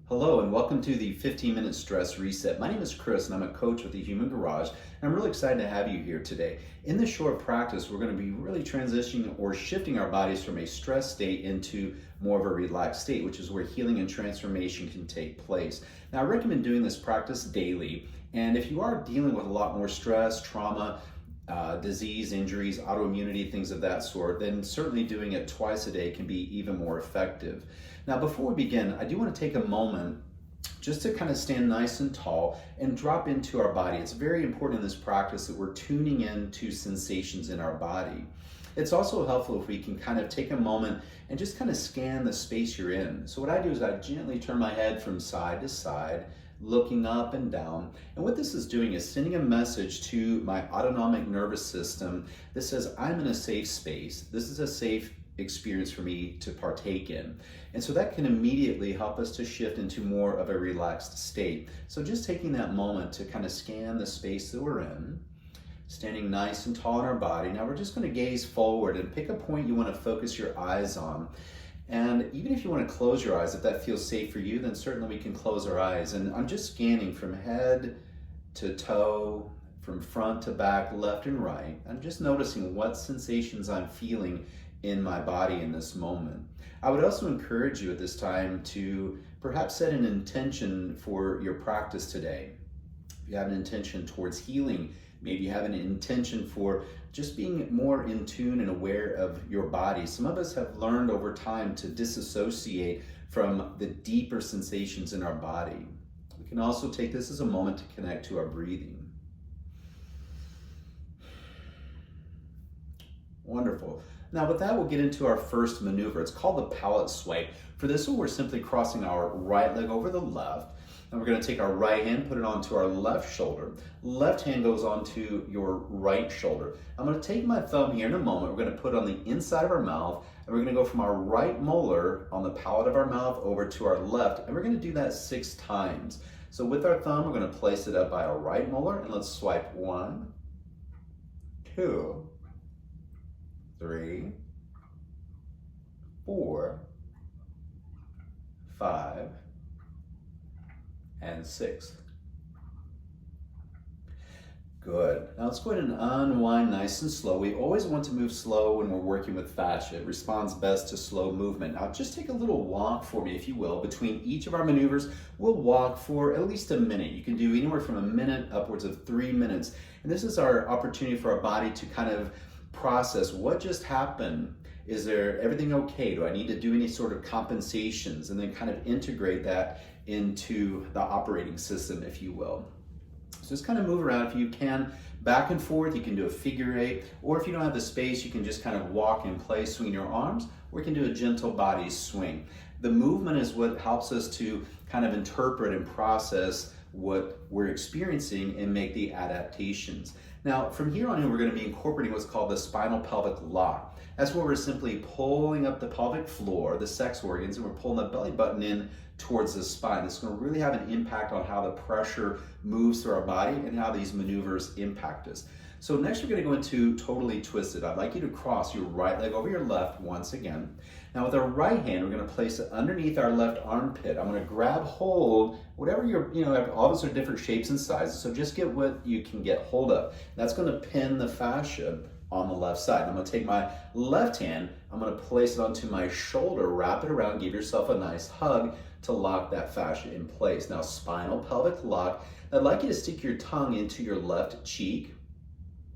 Hello and welcome to the 15-minute stress reset. My name is Chris and I'm a coach with the Human Garage. And I'm really excited to have you here today. In this short practice, we're going to be really transitioning or shifting our bodies from a stress state into more of a relaxed state, which is where healing and transformation can take place. Now, I recommend doing this practice daily. And if you are dealing with a lot more stress, trauma, disease, injuries, autoimmunity, things of that sort, then certainly doing it twice a day can be even more effective. Now, before we begin, I do want to take a moment just to kind of stand nice and tall and drop into our body. It's very important in this practice that we're tuning in to sensations in our body. It's also helpful if we can kind of take a moment and just kind of scan the space you're in. So what I do is I gently turn my head from side to side, looking up and down. And what this is doing is sending a message to my autonomic nervous system that says, I'm in a safe space. This is a safe experience for me to partake in. And so that can immediately help us to shift into more of a relaxed state. So just taking that moment to kind of scan the space that we're in, standing nice and tall in our body. Now we're just going to gaze forward and pick a point you want to focus your eyes on. And even if you want to close your eyes, if that feels safe for you, then certainly we can close our eyes. And I'm just scanning from head to toe, from front to back, left and right. I'm just noticing what sensations I'm feeling in my body in this moment. I would also encourage you at this time to perhaps set an intention for your practice today. If you have an intention towards healing, maybe you have an intention for just being more in tune and aware of your body. Some of us have learned over time to disassociate from the deeper sensations in our body. We can also take this as a moment to connect to our breathing. Wonderful. Now with that, we'll get into our first maneuver. It's called the palette swipe. For this one, we're simply crossing our right leg over the left. And we're going to take our right hand, put it onto our left shoulder. Left hand goes onto your right shoulder. I'm going to take my thumb here in a moment. We're going to put it on the inside of our mouth. And we're going to go from our right molar on the palate of our mouth over to our left. And we're going to do that 6 times. So with our thumb, we're going to place it up by our right molar. And let's swipe 1, 2, 3, 4, 5, and 6. Good. Now let's go ahead and unwind nice and slow. We always want to move slow when we're working with fascia. It responds best to slow movement. Now just take a little walk for me, if you will. Between each of our maneuvers, we'll walk for at least a minute. You can do anywhere from a minute upwards of 3 minutes. And this is our opportunity for our body to kind of process what just happened. Is there everything okay? Do I need to do any sort of compensations? And then kind of integrate that into the operating system, if you will. So just kind of move around if you can, back and forth. You can do a figure 8, or if you don't have the space, you can just kind of walk in place, swing your arms, or you can do a gentle body swing. The movement is what helps us to kind of interpret and process what we're experiencing and make the adaptations. Now, from here on in, we're going to be incorporating what's called the spinal pelvic lock. That's where we're simply pulling up the pelvic floor, the sex organs, and we're pulling the belly button in towards the spine. It's going to really have an impact on how the pressure moves through our body and how these maneuvers impact us. So next we're going to go into totally twisted. I'd like you to cross your right leg over your left once again. Now with our right hand, we're going to place it underneath our left armpit. I'm going to grab hold, whatever all of us are different shapes and sizes, so just get what you can get hold of. That's going to pin the fascia on the left side. I'm going to take my left hand, I'm going to place it onto my shoulder, wrap it around, give yourself a nice hug to lock that fascia in place. Now spinal pelvic lock, I'd like you to stick your tongue into your left cheek,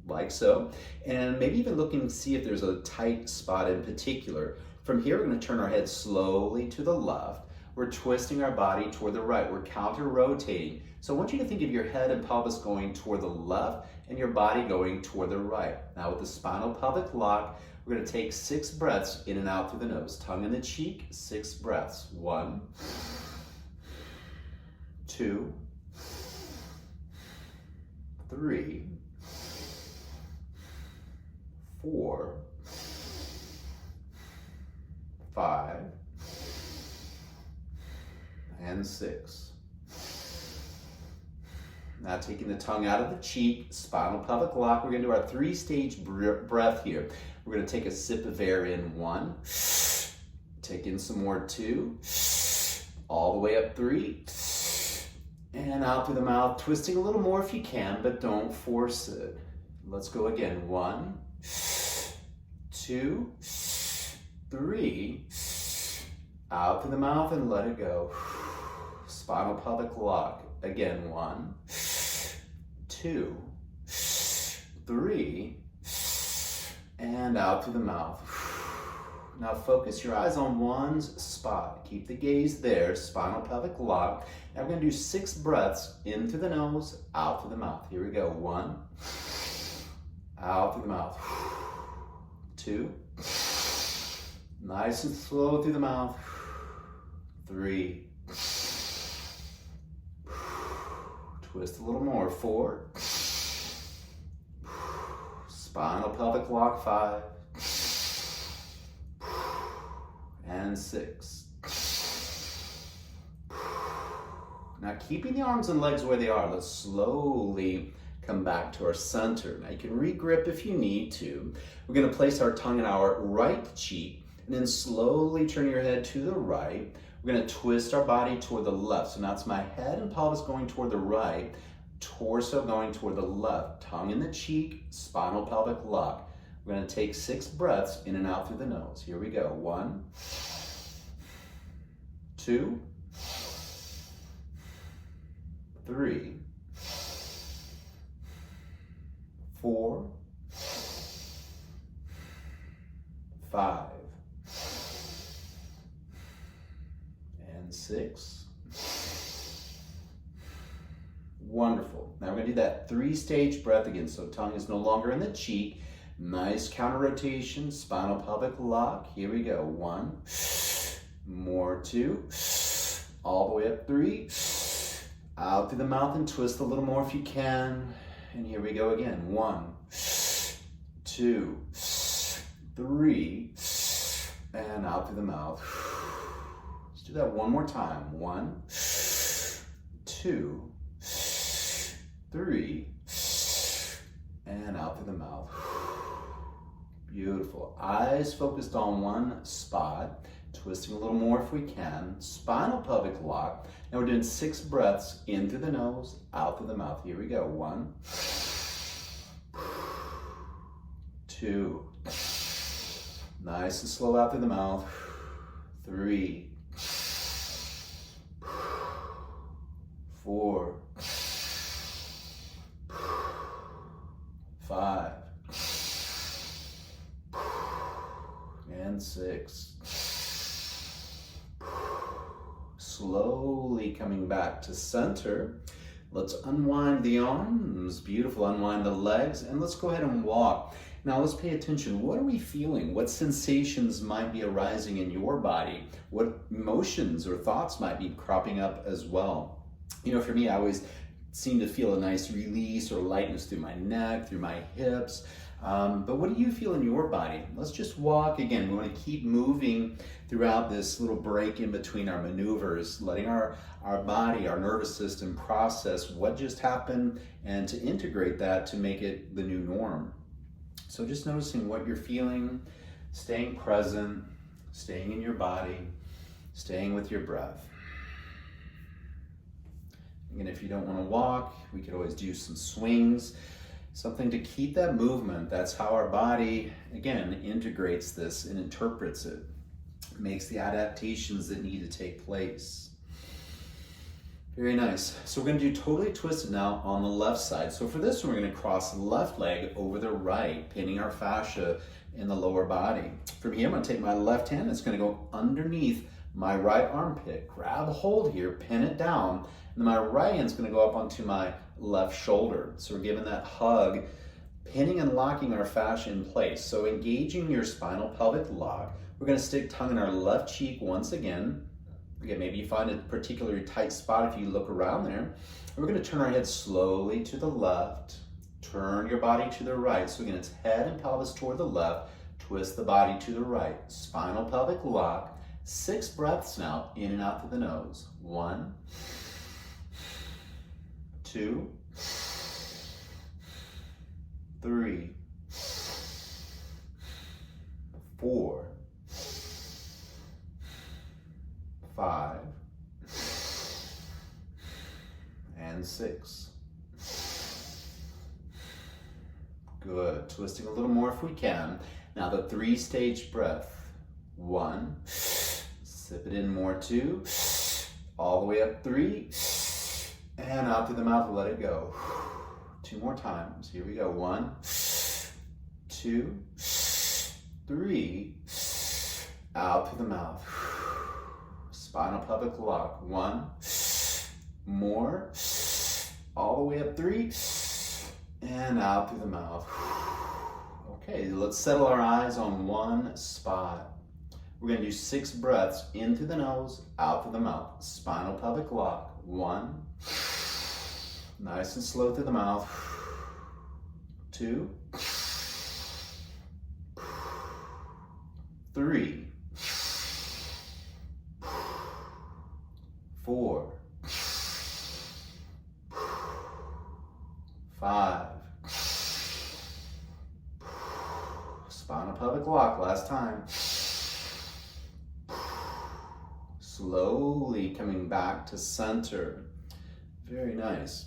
like so, and maybe even look and see if there's a tight spot in particular. From here, we're going to turn our head slowly to the left. We're twisting our body toward the right. We're counter-rotating. So I want you to think of your head and pelvis going toward the left and your body going toward the right. Now with the spinal pelvic lock, we're going to take 6 breaths in and out through the nose. Tongue in the cheek, 6 breaths. 1, 2, 3, 4, 5, and 6. Now taking the tongue out of the cheek, spinal pelvic lock, we're going to do our 3-stage breath here. We're going to take a sip of air in 1, take in some more 2, All the way up 3. And out through the mouth, twisting a little more if you can, but don't force it. Let's go again. 1, 2, 3. Out through the mouth and let it go. Spinal pelvic lock. Again, 1, 2, 3. And out through the mouth. Now focus your eyes on one spot. Keep the gaze there, spinal pelvic lock. Now we're going to do 6 breaths in through the nose, out through the mouth. Here we go. 1, out through the mouth. 2, nice and slow through the mouth. 3, twist a little more. 4, spinal pelvic lock. 5, and 6. Now keeping the arms and legs where they are, let's slowly come back to our center. Now you can re-grip if you need to. We're going to place our tongue in our right cheek and then slowly turn your head to the right. We're going to twist our body toward the left. So now it's my head and pelvis going toward the right, torso going toward the left, tongue in the cheek, spinal pelvic lock. We're going to take 6 breaths in and out through the nose. Here we go. 1, 2, 3, 4, 5, and 6. Wonderful. Now we're going to do that 3-stage breath again. So tongue is no longer in the cheek. Nice counter rotation, spinal pelvic lock. Here we go. 1, more 2, all the way up 3, out through the mouth and twist a little more if you can. And here we go again. 1, 2, 3, and out through the mouth. Let's do that one more time. 1, 2, 3, and out through the mouth. Beautiful. Eyes focused on one spot, twisting a little more if we can. Spinal pelvic lock. Now we're doing 6 breaths in through the nose, out through the mouth. Here we go. 1, 2, nice and slow out through the mouth. 3, 4, 5, and 6. Slowly coming back to center. Let's unwind the arms. Beautiful. Unwind the legs. And let's go ahead and walk. Now let's pay attention. What are we feeling? What sensations might be arising in your body? What emotions or thoughts might be cropping up as well? You know, for me, I always seem to feel a nice release or lightness through my neck, through my hips. But what do you feel in your body? Let's just walk again. We want to keep moving throughout this little break in between our maneuvers, letting our body, our nervous system process what just happened and to integrate that to make it the new norm. So just noticing what you're feeling, staying present, staying in your body, staying with your breath. Again, if you don't want to walk, we could always do some swings. Something to keep that movement. That's how our body, again, integrates this and interprets it. Makes the adaptations that need to take place. Very nice. So we're going to do totally twisted now on the left side. So for this one, we're going to cross the left leg over the right, pinning our fascia in the lower body. From here, I'm going to take my left hand. It's going to go underneath my right armpit. Grab a hold here, pin it down. And then my right hand's going to go up onto my left shoulder. So we're giving that hug, pinning and locking our fascia in place. So engaging your spinal pelvic lock. We're going to stick tongue in our left cheek once again. Again, maybe you find a particularly tight spot if you look around there. And we're going to turn our head slowly to the left. Turn your body to the right. So again, it's head and pelvis toward the left. Twist the body to the right. Spinal pelvic lock. 6 breaths now, in and out through the nose. 1, 2, 3, 4, 5, and 6. Good. Twisting a little more if we can. Now the 3-stage breath. 1. Sip it in more. 2. All the way up. 3. And out through the mouth. Let it go. 2 more times. Here we go. 1, 2, 3. Out through the mouth. Spinal pelvic lock. 1 more. All the way up. 3. And out through the mouth. Okay, let's settle our eyes on one spot. We're going to do 6 breaths in through the nose, out through the mouth. Spinal pelvic lock. 1. Nice and slow through the mouth. 2. 3. 4. 5. Spinal pelvic lock, last time. Slowly coming back to center. Very nice.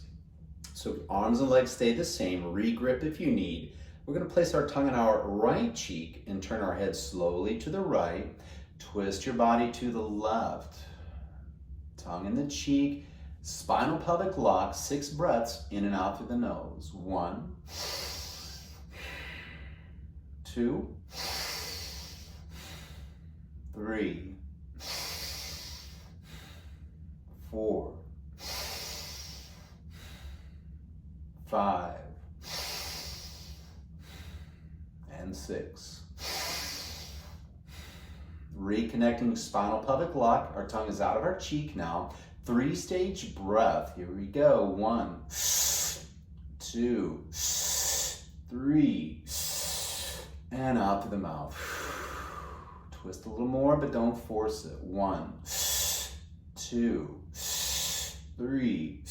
So arms and legs stay the same. Regrip if you need. We're going to place our tongue in our right cheek and turn our head slowly to the right. Twist your body to the left. Tongue in the cheek. Spinal pelvic lock. 6 breaths in and out through the nose. 1, 2, 3, 4, 5, and 6. Reconnecting spinal pelvic lock. Our tongue is out of our cheek now. 3-stage breath. Here we go. 1, 2, 3, and out through the mouth. Twist a little more, but don't force it. 1, 2, 3,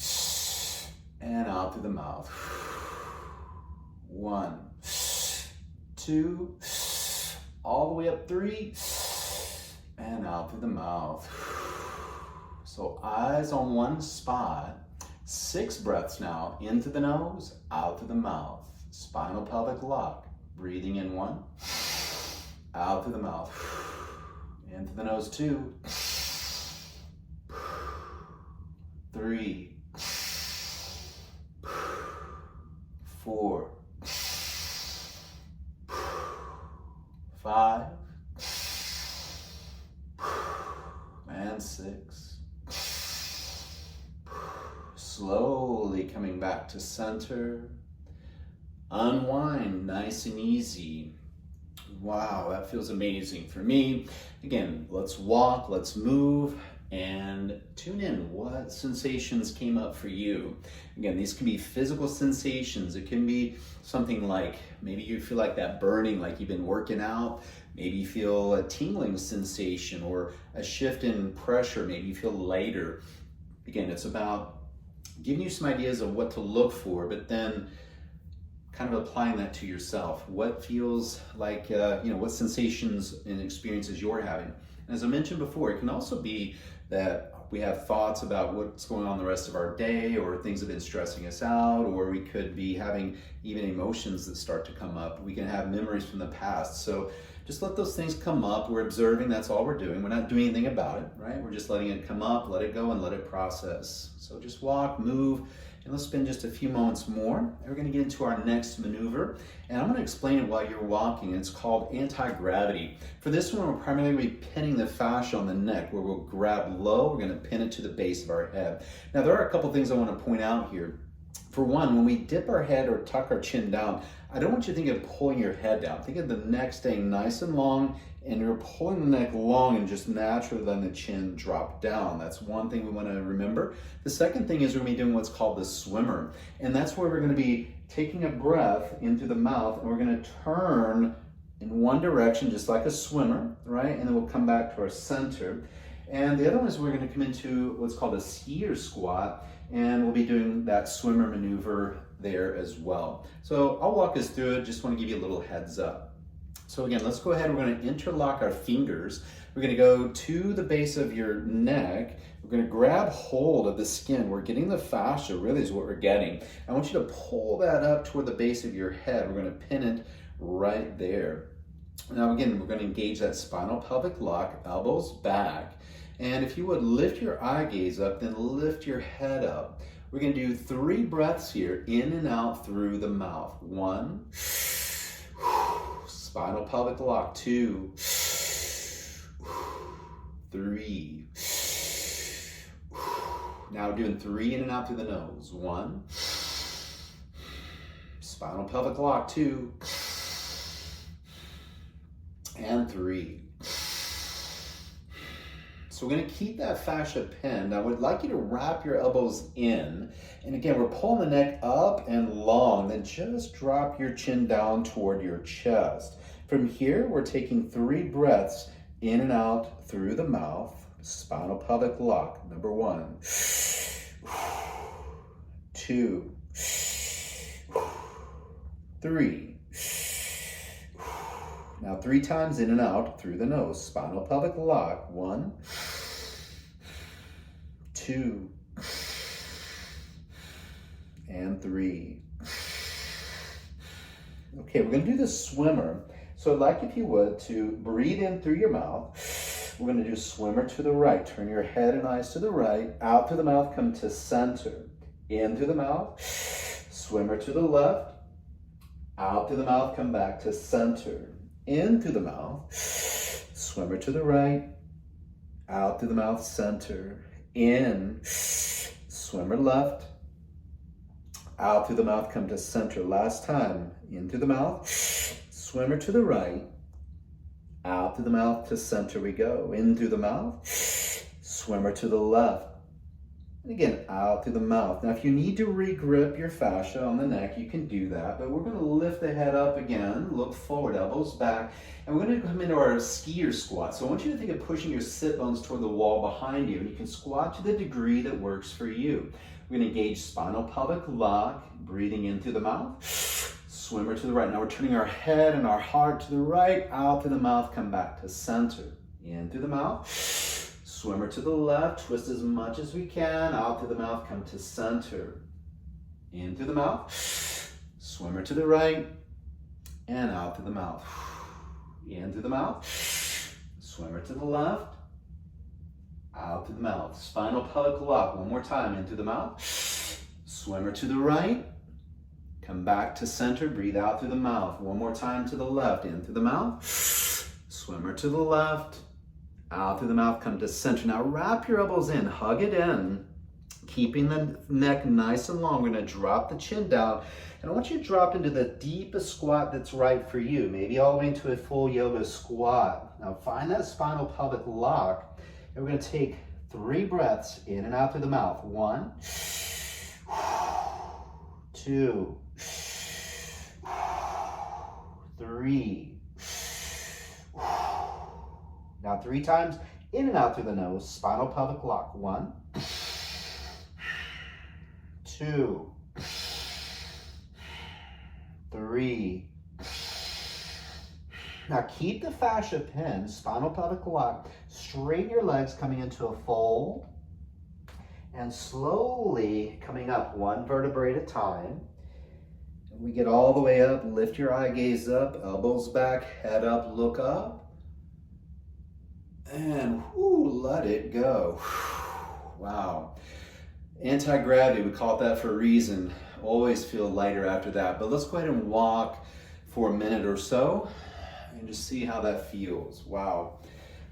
and out through the mouth. 1, 2, all the way up. 3, and out through the mouth. So eyes on one spot. 6 breaths now, into the nose, out through the mouth. Spinal pelvic lock. Breathing in 1, out through the mouth. In through the nose. 2, 3, 4, 5, and 6. Slowly coming back to center. Unwind, nice and easy. Wow, that feels amazing for me. Again, let's walk, let's move, and tune in. What sensations came up for you? Again, these can be physical sensations. It can be something like maybe you feel like that burning, like you've been working out. Maybe you feel a tingling sensation or a shift in pressure. Maybe you feel lighter. Again, it's about giving you some ideas of what to look for, but then kind of applying that to yourself. What feels like, what sensations and experiences you're having. And as I mentioned before, it can also be that we have thoughts about what's going on the rest of our day, or things have been stressing us out, or we could be having even emotions that start to come up. We can have memories from the past. So just let those things come up. We're observing, that's all we're doing. We're not doing anything about it, right? We're just letting it come up, let it go, and let it process. So just walk, move, and let's spend just a few moments more. And we're going to get into our next maneuver, and I'm going to explain it while you're walking. It's called anti-gravity. For this one, we're primarily going to be pinning the fascia on the neck, where we'll grab low. We're going to pin it to the base of our head. Now, there are a couple things I want to point out here. For one, when we dip our head or tuck our chin down, I don't want you to think of pulling your head down. Think of the neck staying nice and long, and you're pulling the neck long and just naturally letting the chin drop down. That's one thing we want to remember. The second thing is we're going to be doing what's called the swimmer. And that's where we're going to be taking a breath into the mouth, and we're going to turn in one direction just like a swimmer, right? And then we'll come back to our center. And the other one is we're going to come into what's called a skier squat, and we'll be doing that swimmer maneuver there as well. So I'll walk us through it. Just want to give you a little heads up. So again, let's go ahead. We're going to interlock our fingers. We're gonna go to the base of your neck. We're gonna grab hold of the skin. We're getting the fascia, really is what we're getting. I want you to pull that up toward the base of your head. We're gonna pin it right there. Now again, we're gonna engage that spinal pelvic lock, elbows back. And if you would lift your eye gaze up, then lift your head up. We're gonna do 3 breaths here, in and out through the mouth. 1, spinal pelvic lock. 2, 3. Now we're doing 3 in and out through the nose. 1, spinal pelvic lock. 2, and 3. So we're gonna keep that fascia pinned. I would like you to wrap your elbows in. And again, we're pulling the neck up and long, then just drop your chin down toward your chest. From here, we're taking 3 breaths in and out through the mouth. Spinal pelvic lock, number 1. 2, 3. Now 3 times in and out through the nose. Spinal pelvic lock. 1, 2, and 3. Okay, we're gonna do the swimmer. So I'd like, if you would, to breathe in through your mouth. We're gonna do swimmer to the right. Turn your head and eyes to the right. Out through the mouth, come to center. In through the mouth. Swimmer to the left. Out through the mouth, come back to center. In through the mouth, swimmer to the right, out through the mouth, center. In, swimmer left, out through the mouth, come to center. Last time, in through the mouth, swimmer to the right, out through the mouth to center we go. In through the mouth, swimmer to the left. And again, out through the mouth. Now, if you need to re-grip your fascia on the neck, you can do that, but we're gonna lift the head up again, look forward, elbows back, and we're gonna come into our skier squat. So I want you to think of pushing your sit bones toward the wall behind you, and you can squat to the degree that works for you. We're gonna engage spinal pelvic lock, breathing in through the mouth, swimmer to the right. Now we're turning our head and our heart to the right, out through the mouth, come back to center. In through the mouth, swimmer to the left, twist as much as we can, out through the mouth, come to center. In through the mouth, swimmer to the right, and out through the mouth. In through the mouth, swimmer to the left, out through the mouth. Spinal pelvic lock, one more time, in through the mouth, swimmer to the right, come back to center, breathe out through the mouth. One more time to the left, in through the mouth, swimmer to the left, out through the mouth, come to center. Now wrap your elbows in, hug it in, keeping the neck nice and long. We're gonna drop the chin down, and I want you to drop into the deepest squat that's right for you, maybe all the way into a full yoga squat. Now find that spinal pelvic lock, and we're gonna take 3 breaths in and out through the mouth. 1, 2, 3. Now 3 times in and out through the nose, spinal pelvic lock. 1, 2, 3. Now keep the fascia pinned, spinal pelvic lock. Straighten your legs coming into a fold and slowly coming up 1 vertebrae at a time. And we get all the way up, lift your eye gaze up, elbows back, head up, look up. And let it go. Wow. Anti-gravity, we call it that for a reason. Always feel lighter after that. But let's go ahead and walk for a minute or so and just see how that feels. Wow.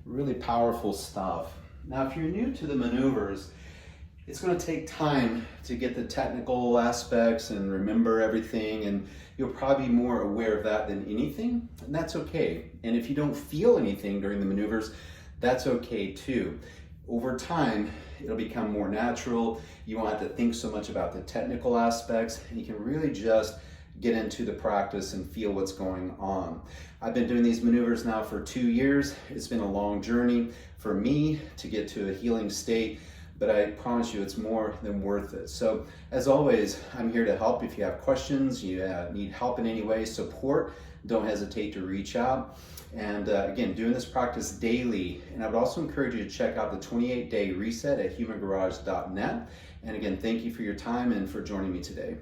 Really powerful stuff. Now, if you're new to the maneuvers, it's going to take time to get the technical aspects and remember everything, and you'll probably be more aware of that than anything, and that's okay. And if you don't feel anything during the maneuvers, that's okay too. Over time, it'll become more natural. You won't have to think so much about the technical aspects, and you can really just get into the practice and feel what's going on. I've been doing these maneuvers now for 2 years. It's been a long journey for me to get to a healing state, but I promise you it's more than worth it. So as always, I'm here to help. If you have questions, you need help in any way, support, don't hesitate to reach out. And again, doing this practice daily. And I would also encourage you to check out the 28-day reset at humangarage.net. And again, thank you for your time and for joining me today.